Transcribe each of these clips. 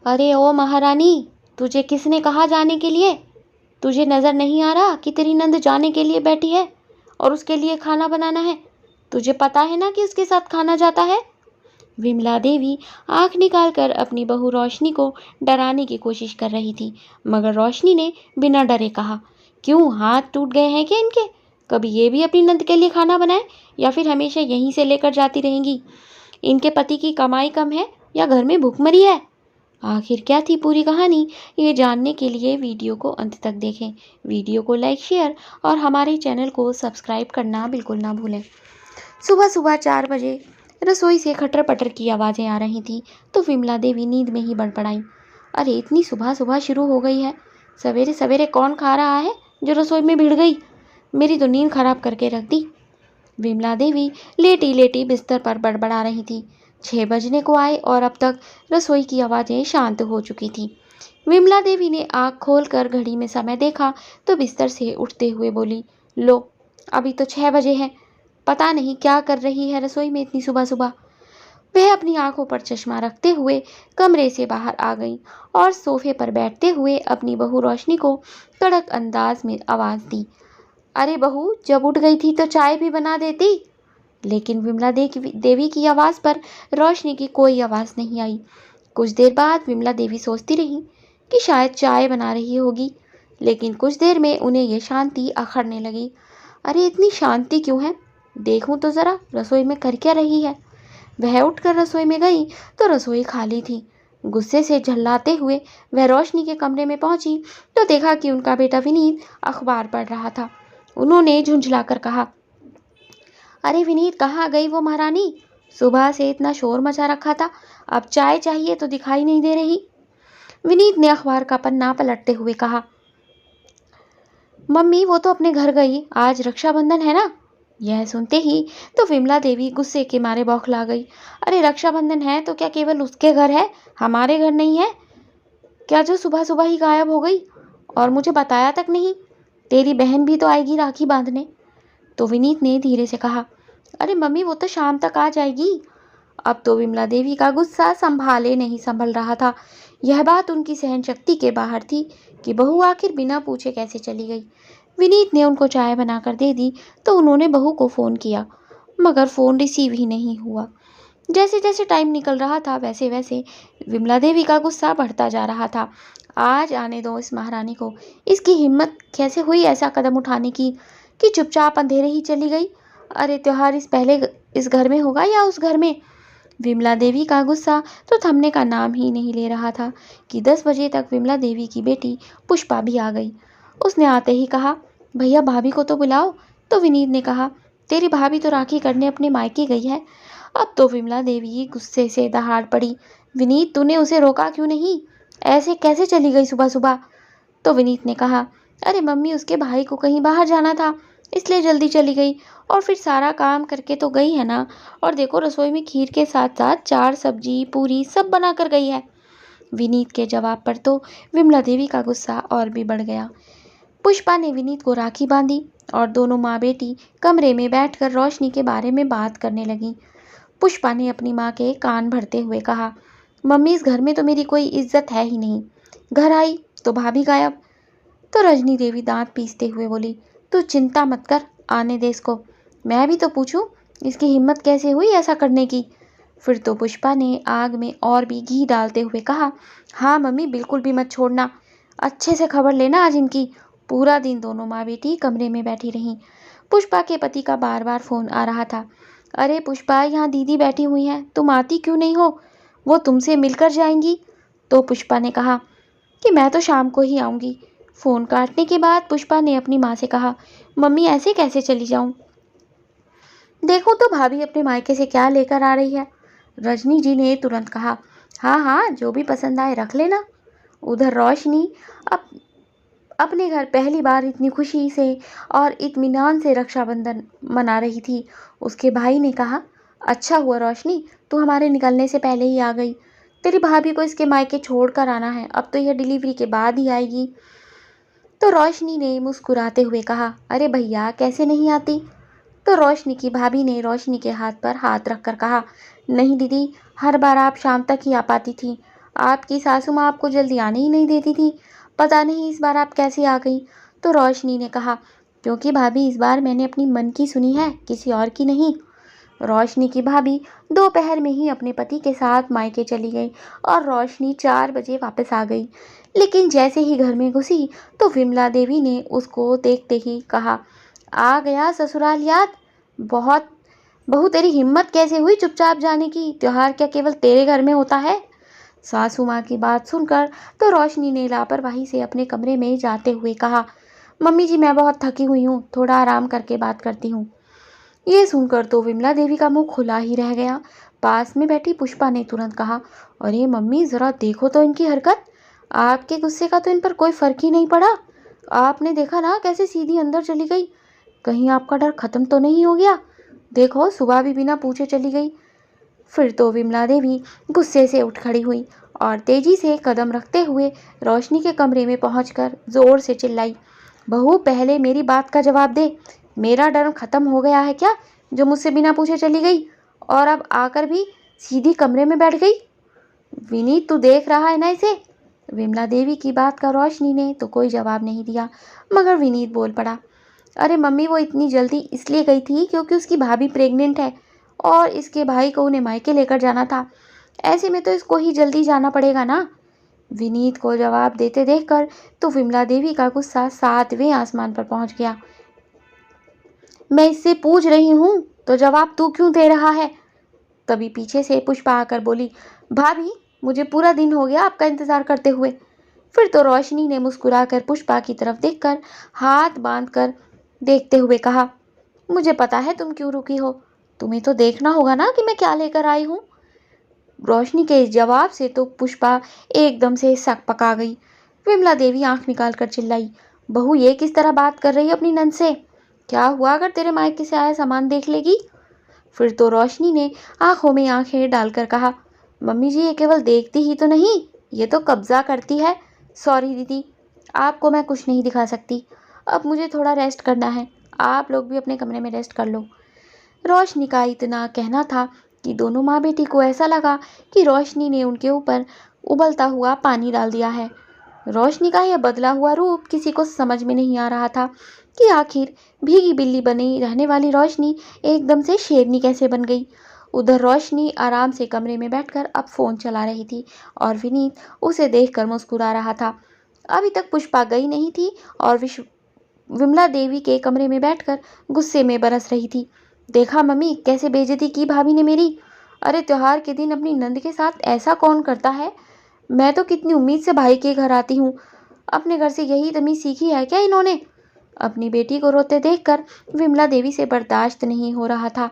अरे ओ महारानी, तुझे किसने कहा जाने के लिए? तुझे नजर नहीं आ रहा कि तेरी नंद जाने के लिए बैठी है और उसके लिए खाना बनाना है? तुझे पता है ना कि उसके साथ खाना जाता है? विमला देवी आंख निकालकर अपनी बहू रोशनी को डराने की कोशिश कर रही थी, मगर रोशनी ने बिना डरे कहा, क्यों, हाथ टूट गए हैं क्या इनके? कभी ये भी अपनी नंद के लिए खाना बनाए या फिर हमेशा यहीं से लेकर जाती रहेंगी? इनके पति की कमाई कम है या घर में भूखमरी है? आखिर क्या थी पूरी कहानी, ये जानने के लिए वीडियो को अंत तक देखें। वीडियो को लाइक, शेयर और हमारे चैनल को सब्सक्राइब करना बिल्कुल ना भूलें। सुबह सुबह 4 बजे रसोई से खटर पटर की आवाज़ें आ रही थीं, तो विमला देवी नींद में ही बड़बड़ाई, अरे इतनी सुबह सुबह शुरू हो गई है? सवेरे सवेरे कौन खा रहा है जो रसोई में भिड़ गई? मेरी तो नींद खराब करके रख दी। विमला देवी लेटी लेटी बिस्तर पर बड़बड़ा रही थी। 6 बजने को आए और अब तक रसोई की आवाज़ें शांत हो चुकी थीं। विमला देवी ने आँख खोलकर घड़ी में समय देखा तो बिस्तर से उठते हुए बोली, लो, अभी तो 6 बजे हैं। पता नहीं क्या कर रही है रसोई में इतनी सुबह सुबह। वह अपनी आंखों पर चश्मा रखते हुए कमरे से बाहर आ गई और सोफे पर बैठते हुए अपनी बहू रोशनी को कड़क अंदाज में आवाज़ दी, अरे बहू, जब उठ गई थी तो चाय भी बना देती। लेकिन विमला देवी की आवाज़ पर रोशनी की कोई आवाज़ नहीं आई। कुछ देर बाद विमला देवी सोचती रही कि शायद चाय बना रही होगी, लेकिन कुछ देर में उन्हें यह शांति अखड़ने लगी। अरे इतनी शांति क्यों है? देखूं तो ज़रा रसोई में कर क्या रही है। वह उठकर रसोई में गई तो रसोई खाली थी। गुस्से से झल्लाते हुए वह रोशनी के कमरे में पहुंची तो देखा कि उनका बेटा विनीत अखबार पढ़ रहा था। उन्होंने झुंझलाकर कहा, अरे विनीत, कहाँ गई वो महारानी? सुबह से इतना शोर मचा रखा था, अब चाय चाहिए तो दिखाई नहीं दे रही। विनीत ने अखबार का पन्ना पलटते हुए कहा, मम्मी वो तो अपने घर गई, आज रक्षाबंधन है ना। यह सुनते ही तो विमला देवी गुस्से के मारे बौखला गई। अरे रक्षाबंधन है तो क्या केवल उसके घर है, हमारे घर नहीं है क्या जो सुबह सुबह ही गायब हो गई और मुझे बताया तक नहीं? तेरी बहन भी तो आएगी राखी बांधने। तो विनीत ने धीरे से कहा, अरे मम्मी वो तो शाम तक आ जाएगी। अब तो विमला देवी का गुस्सा संभाले नहीं संभल रहा था। यह बात उनकी सहन शक्ति के बाहर थी कि बहू आखिर बिना पूछे कैसे चली गई। विनीत ने उनको चाय बनाकर दे दी तो उन्होंने बहू को फ़ोन किया, मगर फ़ोन रिसीव ही नहीं हुआ। जैसे जैसे टाइम निकल रहा था वैसे वैसे विमला देवी का गुस्सा बढ़ता जा रहा था। आज आने दो इस महारानी को, इसकी हिम्मत कैसे हुई ऐसा कदम उठाने की कि चुपचाप अंधेरे ही चली गई। अरे त्योहार इस घर में होगा या उस घर में? विमला देवी का गुस्सा तो थमने का नाम ही नहीं ले रहा था कि 10 बजे तक विमला देवी की बेटी पुष्पा भी आ गई। उसने आते ही कहा, भैया भाभी को तो बुलाओ। तो विनीत ने कहा, तेरी भाभी तो राखी करने अपने मायके गई है। अब तो विमला देवी गुस्से से दहाड़ पड़ी, विनीत तूने उसे रोका क्यों नहीं? ऐसे कैसे चली गई सुबह सुबह? तो विनीत ने कहा, अरे मम्मी उसके भाई को कहीं बाहर जाना था इसलिए जल्दी चली गई, और फिर सारा काम करके तो गई है ना। और देखो रसोई में खीर के साथ साथ 4 सब्जी पूरी सब बना कर गई है। विनीत के जवाब पर तो विमला देवी का गुस्सा और भी बढ़ गया। पुष्पा ने विनीत को राखी बांधी और दोनों माँ बेटी कमरे में बैठकर रोशनी के बारे में बात करने लगी। पुष्पा ने अपनी माँ के कान भरते हुए कहा, मम्मी इस घर में तो मेरी कोई इज्जत है ही नहीं, घर आई तो भाभी गायब। तो रजनी देवी दांत पीसते हुए बोली, तू चिंता मत कर, आने दे इसको, मैं भी तो पूछूं इसकी हिम्मत कैसे हुई ऐसा करने की। फिर तो पुष्पा ने आग में और भी घी डालते हुए कहा, हाँ मम्मी बिल्कुल भी मत छोड़ना, अच्छे से खबर लेना आज इनकी। पूरा दिन दोनों माँ बेटी कमरे में बैठी रहीं। पुष्पा के पति का बार बार फ़ोन आ रहा था, अरे पुष्पा, यहाँ दीदी बैठी हुई हैं, तुम आती क्यों नहीं हो, वो तुमसे मिलकर जाएंगी। तो पुष्पा ने कहा कि मैं तो शाम को ही आऊँगी। फ़ोन काटने के बाद पुष्पा ने अपनी माँ से कहा, मम्मी ऐसे कैसे चली जाऊँ? देखो तो भाभी अपने मायके से क्या लेकर आ रही है। रजनी जी ने तुरंत कहा, हाँ हाँ, जो भी पसंद आए रख लेना। उधर रोशनी अब अपने घर पहली बार इतनी खुशी से और इत्मीनान से रक्षाबंधन मना रही थी। उसके भाई ने कहा, अच्छा हुआ रोशनी, तू हमारे निकलने से पहले ही आ गई। तेरी भाभी को इसके मायके छोड़ कर आना है, अब तो यह डिलीवरी के बाद ही आएगी। तो रोशनी ने मुस्कुराते हुए कहा, अरे भैया कैसे नहीं आती। तो रोशनी की भाभी ने रोशनी के हाथ पर हाथ रखकर कहा, नहीं दीदी, हर बार आप शाम तक ही आ पाती थी, आपकी सासू माँ आपको जल्दी आने ही नहीं देती थी, पता नहीं इस बार आप कैसे आ गई। तो रोशनी ने कहा, क्योंकि भाभी इस बार मैंने अपनी मन की सुनी है, किसी और की नहीं। रोशनी की भाभी दोपहर में ही अपने पति के साथ मायके चली गई और रोशनी 4 बजे वापस आ गई। लेकिन जैसे ही घर में घुसी तो विमला देवी ने उसको देखते ही कहा, आ गया ससुराल याद। बहुत बहू, तेरी हिम्मत कैसे हुई चुपचाप जाने की? त्योहार क्या केवल तेरे घर में होता है? सासू माँ की बात सुनकर तो रोशनी ने लापरवाही से अपने कमरे में जाते हुए कहा, मम्मी जी मैं बहुत थकी हुई हूँ, थोड़ा आराम करके बात करती हूँ। ये सुनकर तो विमला देवी का मुंह खुला ही रह गया। पास में बैठी पुष्पा ने तुरंत कहा, अरे मम्मी जरा देखो तो इनकी हरकत, आपके गुस्से का तो इन पर कोई फर्क ही नहीं पड़ा। आपने देखा ना कैसे सीधी अंदर चली गई, कहीं आपका डर खत्म तो नहीं हो गया? देखो सुबह भी बिना पूछे चली गई। फिर तो विमला देवी गुस्से से उठ खड़ी हुई और तेजी से कदम रखते हुए रोशनी के कमरे में पहुंचकर जोर से चिल्लाई, बहू पहले मेरी बात का जवाब दे, मेरा डर खत्म हो गया है क्या जो मुझसे बिना पूछे चली गई और अब आकर भी सीधी कमरे में बैठ गई? विनीत तू देख रहा है ना इसे? विमला देवी की बात का रोशनी ने तो कोई जवाब नहीं दिया, मगर विनीत बोल पड़ा, अरे मम्मी वो इतनी जल्दी इसलिए गई थी क्योंकि उसकी भाभी प्रेग्नेंट है और इसके भाई को उन्हें मायके लेकर जाना था, ऐसे में तो इसको ही जल्दी जाना पड़ेगा ना। विनीत को जवाब देते देखकर तो विमला देवी का गुस्सा 7वें आसमान पर पहुंच गया। मैं इससे पूछ रही हूँ तो जवाब तू क्यों दे रहा है? तभी पीछे से पुष्पा आकर बोली, भाभी मुझे पूरा दिन हो गया आपका इंतजार करते हुए। फिर तो रोशनी ने मुस्कुराकर पुष्पा की तरफ देखकर हाथ बांधकर देखते हुए कहा, मुझे पता है तुम क्यों रुकी हो, तुम्हें तो देखना होगा ना कि मैं क्या लेकर आई हूँ। रोशनी के इस जवाब से तो पुष्पा एकदम से सक पका गई। विमला देवी आंख निकाल कर चिल्लाई, बहू ये किस तरह बात कर रही है अपनी नंद से? क्या हुआ अगर तेरे मायके से आया सामान देख लेगी? फिर तो रोशनी ने आंखों में आंखें डालकर कहा, मम्मी जी ये केवल देखती ही तो नहीं, ये तो कब्जा करती है। सॉरी दीदी, आपको मैं कुछ नहीं दिखा सकती, अब मुझे थोड़ा रेस्ट करना है, आप लोग भी अपने कमरे में रेस्ट कर लो। रोशनी का इतना कहना था कि दोनों माँ बेटी को ऐसा लगा कि रोशनी ने उनके ऊपर उबलता हुआ पानी डाल दिया है। रोशनी का यह बदला हुआ रूप किसी को समझ में नहीं आ रहा था कि आखिर भीगी बिल्ली बनी रहने वाली रोशनी एकदम से शेरनी कैसे बन गई। उधर रोशनी आराम से कमरे में बैठकर अब फ़ोन चला रही थी और विनीत उसे देखकर मुस्कुरा रहा था। अभी तक पुष्पा गई नहीं थी और विमला देवी के कमरे में बैठकर गुस्से में बरस रही थी। देखा मम्मी कैसे बेइज्जती की भाभी ने मेरी? अरे त्योहार के दिन अपनी नंद के साथ ऐसा कौन करता है? मैं तो कितनी उम्मीद से भाई के घर आती हूँ, अपने घर से यही तमीज़ सीखी है क्या इन्होंने? अपनी बेटी को रोते देखकर विमला देवी से बर्दाश्त नहीं हो रहा था।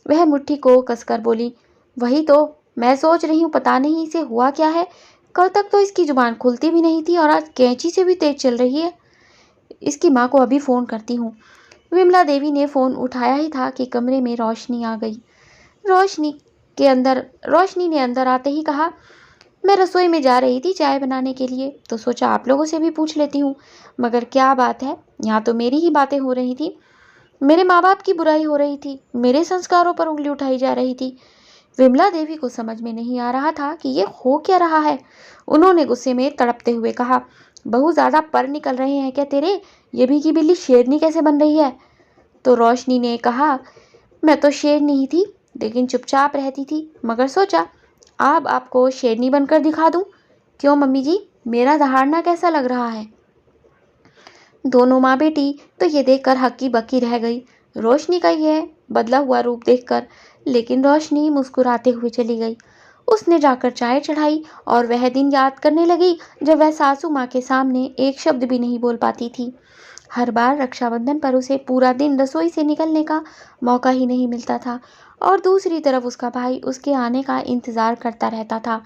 वह मुट्ठी को कसकर बोली, वही तो मैं सोच रही हूँ, पता नहीं इसे हुआ क्या है, कल तक तो इसकी जुबान खुलती भी नहीं थी और आज कैंची से भी तेज चल रही है। इसकी माँ को अभी फ़ोन करती हूँ। विमला देवी ने फ़ोन उठाया ही था कि कमरे में रोशनी आ गई। रोशनी ने अंदर आते ही कहा, मैं रसोई में जा रही थी चाय बनाने के लिए, तो सोचा आप लोगों से भी पूछ लेती हूँ, मगर क्या बात है, यहाँ तो मेरी ही बातें हो रही थी, मेरे माँ बाप की बुराई हो रही थी, मेरे संस्कारों पर उंगली उठाई जा रही थी। विमला देवी को समझ में नहीं आ रहा था कि ये हो क्या रहा है। उन्होंने गुस्से में तड़पते हुए कहा, बहू ज़्यादा पर निकल रहे हैं क्या तेरे? ये भी की बिल्ली शेरनी कैसे बन रही है? तो रोशनी ने कहा, मैं तो शेरनी ही थी, लेकिन चुपचाप रहती थी, मगर सोचा अब आपको शेरनी बनकर दिखा दूं। क्यों मम्मी जी, मेरा दहाड़ना कैसा लग रहा है? दोनों माँ बेटी तो ये देखकर हक्की बक्की रह गई रोशनी का यह बदला हुआ रूप देखकर। लेकिन रोशनी मुस्कुराते हुए चली गई। उसने जाकर चाय चढ़ाई और वह दिन याद करने लगी जब वह सासू माँ के सामने एक शब्द भी नहीं बोल पाती थी। हर बार रक्षाबंधन पर उसे पूरा दिन रसोई से निकलने का मौका ही नहीं मिलता था और दूसरी तरफ उसका भाई उसके आने का इंतज़ार करता रहता था।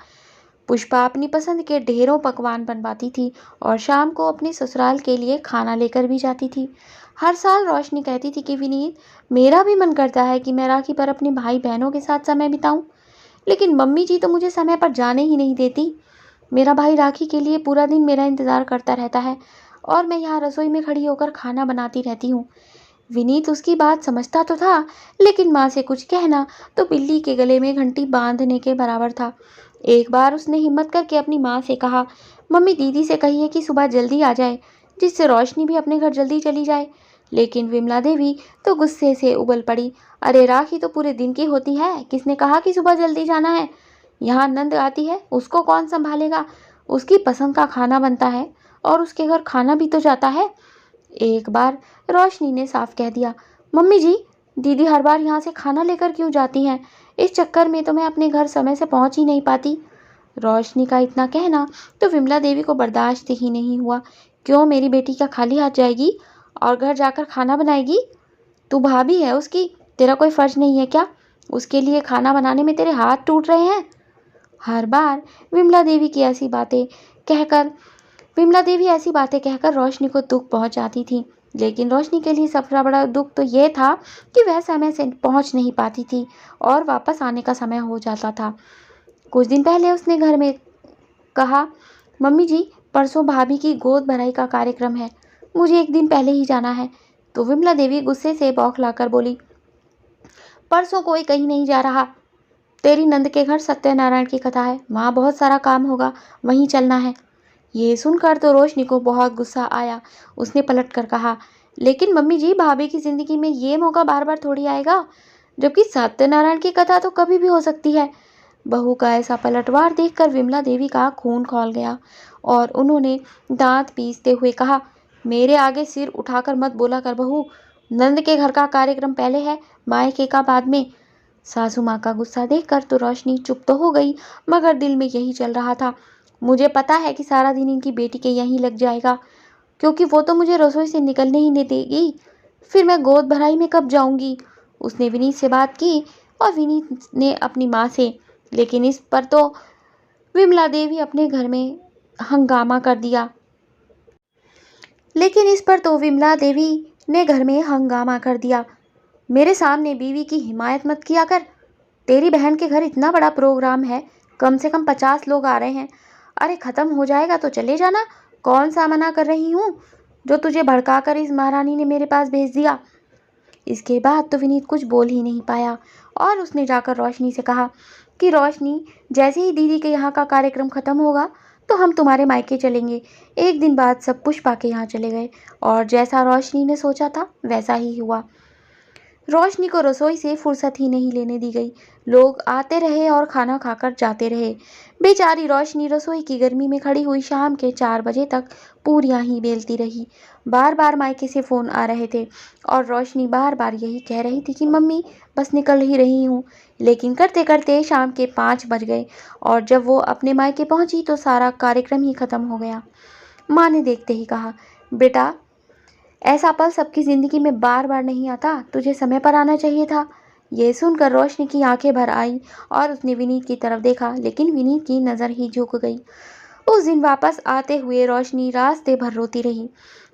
पुष्पा अपनी पसंद के ढेरों पकवान बनवाती थी और शाम को अपने ससुराल के लिए खाना लेकर भी जाती थी। हर साल रोशनी कहती थी कि विनीत, मेरा भी मन करता है कि मैं राखी पर अपने भाई बहनों के साथ समय बिताऊं, लेकिन मम्मी जी तो मुझे समय पर जाने ही नहीं देती। मेरा भाई राखी के लिए पूरा दिन मेरा इंतज़ार करता रहता है और मैं यहाँ रसोई में खड़ी होकर खाना बनाती रहती हूँ। विनीत उसकी बात समझता तो था, लेकिन माँ से कुछ कहना तो बिल्ली के गले में घंटी बांधने के बराबर था। एक बार उसने हिम्मत करके अपनी माँ से कहा, मम्मी दीदी से कहिए कि सुबह जल्दी आ जाए, जिससे रोशनी भी अपने घर जल्दी चली जाए। लेकिन विमला देवी तो गुस्से से उबल पड़ी। अरे राखी तो पूरे दिन की होती है, किसने कहा कि सुबह जल्दी जाना है? यहाँ नंद आती है, उसको कौन संभालेगा? उसकी पसंद का खाना बनता है और उसके घर खाना भी तो जाता है। एक बार रोशनी ने साफ कह दिया, मम्मी जी, दीदी हर बार यहाँ से खाना लेकर क्यों जाती हैं? इस चक्कर में तो मैं अपने घर समय से पहुँच ही नहीं पाती। रोशनी का इतना कहना तो विमला देवी को बर्दाश्त ही नहीं हुआ। क्यों, मेरी बेटी क्या खाली हाथ जाएगी और घर जाकर खाना बनाएगी? तू भाभी है उसकी, तेरा कोई फर्ज नहीं है क्या? उसके लिए खाना बनाने में तेरे हाथ टूट रहे हैं? हर बार विमला देवी की ऐसी बातें कहकर विमला देवी ऐसी बातें कहकर रोशनी को दुख पहुंचाती थी। लेकिन रोशनी के लिए सबसे बड़ा दुख तो ये था कि वह समय से पहुंच नहीं पाती थी और वापस आने का समय हो जाता था। कुछ दिन पहले उसने घर में कहा, मम्मी जी, परसों भाभी की गोद भराई का कार्यक्रम है, मुझे एक दिन पहले ही जाना है। तो विमला देवी गुस्से से बौखलाकर बोली, परसों कोई कहीं नहीं जा रहा। तेरी नंद के घर सत्यनारायण की कथा है, वहाँ बहुत सारा काम होगा, वहीं चलना है। ये सुनकर तो रोशनी को बहुत गुस्सा आया। उसने पलट कर कहा, लेकिन मम्मी जी, भाभी की जिंदगी में ये मौका बार बार थोड़ी आएगा, जबकि सत्यनारायण की कथा तो कभी भी हो सकती है। बहू का ऐसा पलटवार देखकर विमला देवी का खून खौल गया और उन्होंने दांत पीसते हुए कहा, मेरे आगे सिर उठाकर मत बोला कर बहू, नंद के घर का कार्यक्रम पहले है, मायके का बाद में। सासू माँ का गुस्सा देखकर तो रोशनी चुप तो हो गई, मगर दिल में यही चल रहा था, मुझे पता है कि सारा दिन इनकी बेटी के यहीं लग जाएगा, क्योंकि वो तो मुझे रसोई से निकलने ही नहीं देगी। फिर मैं गोद भराई में कब जाऊंगी? उसने विनीत से बात की और विनीत ने अपनी माँ से। लेकिन इस पर तो विमला देवी अपने घर में हंगामा कर दिया लेकिन इस पर तो विमला देवी ने घर में हंगामा कर दिया। मेरे सामने बीवी की हिमायत मत किया कर। तेरी बहन के घर इतना बड़ा प्रोग्राम है, कम से कम 50 लोग आ रहे हैं। अरे खत्म हो जाएगा तो चले जाना, कौन सा मना कर रही हूँ जो तुझे भड़काकर इस महारानी ने मेरे पास भेज दिया। इसके बाद तो विनीत कुछ बोल ही नहीं पाया और उसने जाकर रोशनी से कहा कि रोशनी, जैसे ही दीदी के यहाँ का कार्यक्रम खत्म होगा तो हम तुम्हारे मायके चलेंगे। एक दिन बाद सब पुष्पा के यहाँ चले गए और जैसा रोशनी ने सोचा था वैसा ही हुआ। रोशनी को रसोई से फुर्सत ही नहीं लेने दी गई। लोग आते रहे और खाना खाकर जाते रहे। बेचारी रोशनी रसोई की गर्मी में खड़ी हुई शाम के 4 बजे तक पूरियां ही बेलती रही। बार बार मायके से फ़ोन आ रहे थे और रोशनी बार बार यही कह रही थी कि मम्मी, बस निकल ही रही हूँ। लेकिन करते करते शाम के 5 बज गए और जब वो अपने मायके पहुंची तो सारा कार्यक्रम ही खत्म हो गया। माँ ने देखते ही कहा, बेटा, ऐसा पल सबकी ज़िंदगी में बार बार नहीं आता, तुझे समय पर आना चाहिए था। ये सुनकर रोशनी की आंखें भर आई और उसने विनीत की तरफ देखा, लेकिन विनीत की नज़र ही झुक गई। उस दिन वापस आते हुए रोशनी रास्ते भर रोती रही।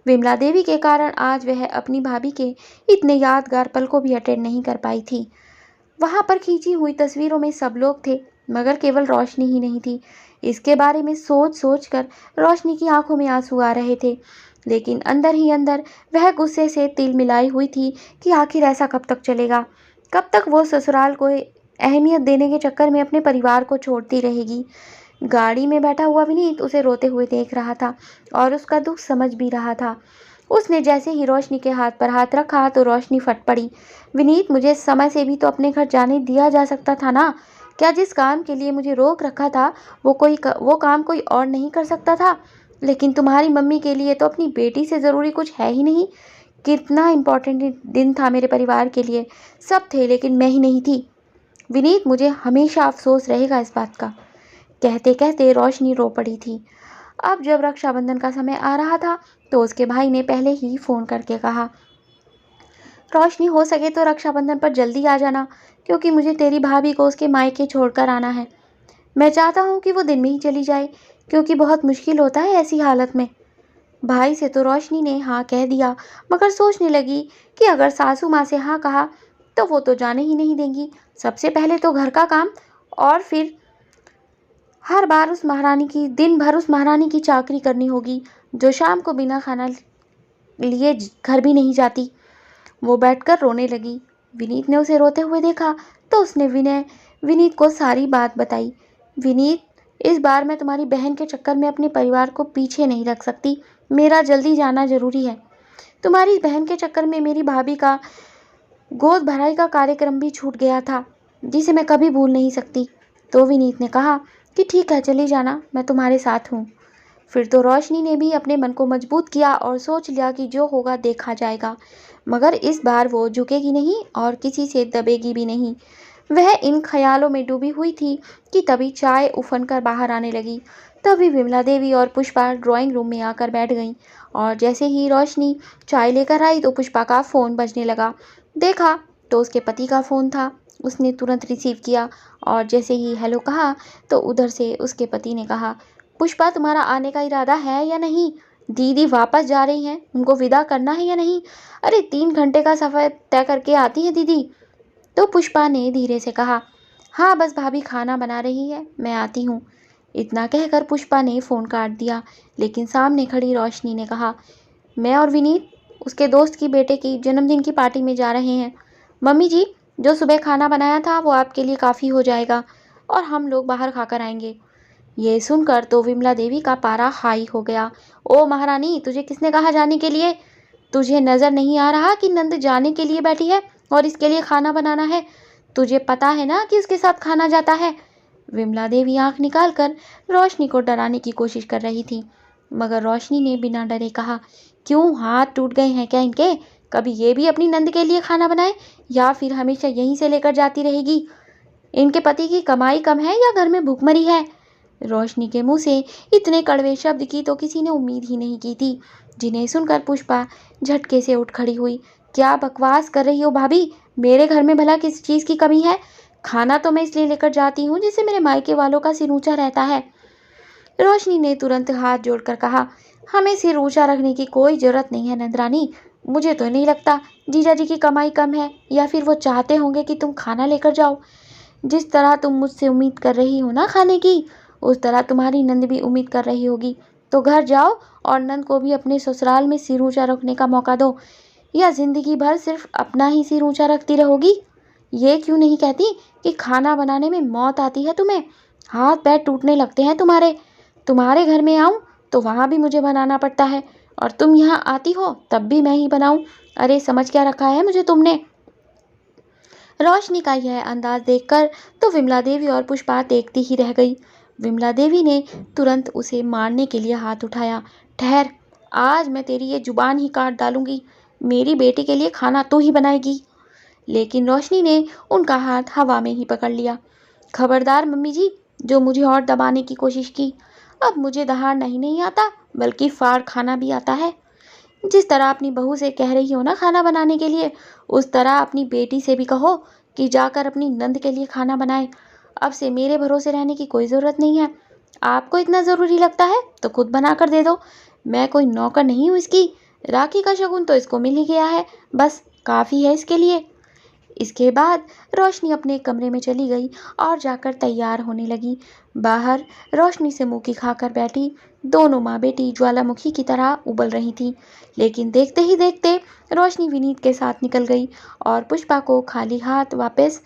विमला देवी के कारण आज वह अपनी भाभी के इतने यादगार पल को भी अटेंड नहीं कर पाई थी। वहां पर खींची हुई तस्वीरों में सब लोग थे, मगर केवल रोशनी ही नहीं थी। इसके बारे में सोच सोच कर रोशनी की आंखों में आंसू आ रहे थे, लेकिन अंदर ही अंदर वह गुस्से से तिल मिलाई हुई थी कि आखिर ऐसा कब तक चलेगा? कब तक वो ससुराल को अहमियत देने के चक्कर में अपने परिवार को छोड़ती रहेगी? गाड़ी में बैठा हुआ विनीत उसे रोते हुए देख रहा था और उसका दुख समझ भी रहा था। उसने जैसे ही रोशनी के हाथ पर हाथ रखा तो रोशनी फट पड़ी। विनीत, मुझे समय से भी तो अपने घर जाने दिया जा सकता था ना? क्या जिस काम के लिए मुझे रोक रखा था वो काम कोई और नहीं कर सकता था? लेकिन तुम्हारी मम्मी के लिए तो अपनी बेटी से ज़रूरी कुछ है ही नहीं। कितना इम्पोर्टेंट दिन था मेरे परिवार के लिए, सब थे लेकिन मैं ही नहीं थी। विनीत, मुझे हमेशा अफसोस रहेगा इस बात का। कहते कहते रोशनी रो पड़ी थी। अब जब रक्षाबंधन का समय आ रहा था तो उसके भाई ने पहले ही फ़ोन करके कहा, रोशनी, हो सके तो रक्षाबंधन पर जल्दी आ जाना, क्योंकि मुझे तेरी भाभी को उसके मायके छोड़कर आना है। मैं चाहता हूँ कि वो दिन में ही चली जाए, क्योंकि बहुत मुश्किल होता है ऐसी हालत में। भाई से तो रोशनी ने हाँ कह दिया, मगर सोचने लगी कि अगर सासू माँ से हाँ कहा तो वो तो जाने ही नहीं देंगी। सबसे पहले तो घर का काम और फिर हर बार दिन भर उस महारानी की चाकरी करनी होगी, जो शाम को बिना खाना लिए घर भी नहीं जाती। वो बैठकर रोने लगी। विनीत ने उसे रोते हुए देखा तो उसने विनीत को सारी बात बताई। विनीत, इस बार मैं तुम्हारी बहन के चक्कर में अपने परिवार को पीछे नहीं रख सकती। मेरा जल्दी जाना ज़रूरी है। तुम्हारी बहन के चक्कर में मेरी भाभी का गोद भराई का कार्यक्रम भी छूट गया था, जिसे मैं कभी भूल नहीं सकती। तो विनीत ने कहा कि ठीक है, चली जाना, मैं तुम्हारे साथ हूँ। फिर तो रोशनी ने भी अपने मन को मजबूत किया और सोच लिया कि जो होगा देखा जाएगा। मगर इस बार वो झुकेगी नहीं और किसी से दबेगी भी नहीं। वह इन ख्यालों में डूबी हुई थी कि तभी चाय उफन कर बाहर आने लगी। तभी विमला देवी और पुष्पा ड्राइंग रूम में आकर बैठ गईं और जैसे ही रोशनी चाय लेकर आई तो पुष्पा का फ़ोन बजने लगा। देखा तो उसके पति का फ़ोन था। उसने तुरंत रिसीव किया और जैसे ही हेलो कहा तो उधर से उसके पति ने कहा, पुष्पा, तुम्हारा आने का इरादा है या नहीं? दीदी वापस जा रही हैं, उनको विदा करना है या नहीं? अरे 3 घंटे का सफ़र तय करके आती है दीदी। तो पुष्पा ने धीरे से कहा, हाँ बस भाभी खाना बना रही है, मैं आती हूँ। इतना कहकर पुष्पा ने फ़ोन काट दिया। लेकिन सामने खड़ी रोशनी ने कहा, मैं और विनीत उसके दोस्त की बेटे की जन्मदिन की पार्टी में जा रहे हैं। मम्मी जी, जो सुबह खाना बनाया था वो आपके लिए काफ़ी हो जाएगा और हम लोग बाहर खाकर आएंगे। ये सुनकर तो विमला देवी का पारा हाई हो गया। ओ महारानी, तुझे किसने कहा जाने के लिए? तुझे नज़र नहीं आ रहा कि नंद जाने के लिए बैठी है और इसके लिए खाना बनाना है? तुझे पता है ना कि उसके साथ खाना जाता है? विमला देवी आंख निकालकर रोशनी को डराने की कोशिश कर रही थी। मगर रोशनी ने बिना डरे कहा, क्यों, हाथ टूट गए हैं क्या इनके? कभी ये भी अपनी नंद के लिए खाना बनाए या फिर हमेशा यहीं से लेकर जाती रहेगी? इनके पति की कमाई कम है या घर में भूखमरी है? रोशनी के मुंह से इतने कड़वे शब्द की तो किसी ने उम्मीद ही नहीं की थी, जिन्हें सुनकर पुष्पा झटके से उठ खड़ी हुई। क्या बकवास कर रही हो भाभी? मेरे घर में भला किस चीज़ की कमी है? खाना तो मैं इसलिए लेकर जाती हूँ जिससे मेरे मायके वालों का सिर ऊंचा रहता है। रोशनी ने तुरंत हाथ जोड़कर कहा, हमें सिर ऊंचा रखने की कोई जरूरत नहीं है नंदरानी। मुझे तो नहीं लगता जीजा जी की कमाई कम है या फिर वो चाहते होंगे कि तुम खाना लेकर जाओ। जिस तरह तुम मुझसे उम्मीद कर रही हो ना खाने की, उस तरह तुम्हारी नंद भी उम्मीद कर रही होगी। तो घर जाओ और नंद को भी अपने ससुराल में सिर ऊंचा रखने का मौका दो, या जिंदगी भर सिर्फ अपना ही सिर ऊंचा रखती रहोगी? ये क्यों नहीं कहती कि खाना बनाने में मौत आती है तुम्हें? हाथ पैर टूटने लगते हैं तुम्हारे। तुम्हारे घर में आऊं तो वहां भी मुझे बनाना पड़ता है और तुम यहाँ आती हो तब भी मैं ही बनाऊं। अरे समझ क्या रखा है मुझे तुमने? रोशनी का यह अंदाज देखकर तो विमला देवी और पुष्पा देखती ही रह गई। विमला देवी ने तुरंत उसे मारने के लिए हाथ उठाया। ठहर, आज मैं तेरी ये जुबान ही काट डालूंगी। मेरी बेटी के लिए खाना तू ही बनाएगी। लेकिन रोशनी ने उनका हाथ हवा में ही पकड़ लिया। खबरदार मम्मी जी, जो मुझे और दबाने की कोशिश की। अब मुझे दहाड़ना ही नहीं आता बल्कि फाड़ खाना भी आता है। जिस तरह अपनी बहू से कह रही हो ना खाना बनाने के लिए, उस तरह अपनी बेटी से भी कहो कि जाकर अपनी नंद के लिए खाना बनाए। अब से मेरे भरोसे रहने की कोई ज़रूरत नहीं है। आपको इतना ज़रूरी लगता है तो खुद बना कर दे दो। मैं कोई नौकर नहीं हूँ इसकी। राखी का शगुन तो इसको मिल ही गया है, बस काफ़ी है इसके लिए। इसके बाद रोशनी अपने कमरे में चली गई और जाकर तैयार होने लगी। बाहर रोशनी से मुँह की खाकर बैठी दोनों माँ बेटी ज्वालामुखी की तरह उबल रही थीं। लेकिन देखते ही देखते रोशनी विनीत के साथ निकल गई और पुष्पा को खाली हाथ वापस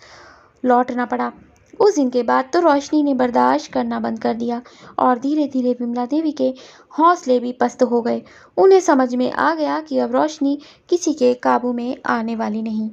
लौटना पड़ा। उस दिन के बाद तो रोशनी ने बर्दाश्त करना बंद कर दिया और धीरे धीरे विमला देवी के हौसले भी पस्त हो गए। उन्हें समझ में आ गया कि अब रोशनी किसी के काबू में आने वाली नहीं।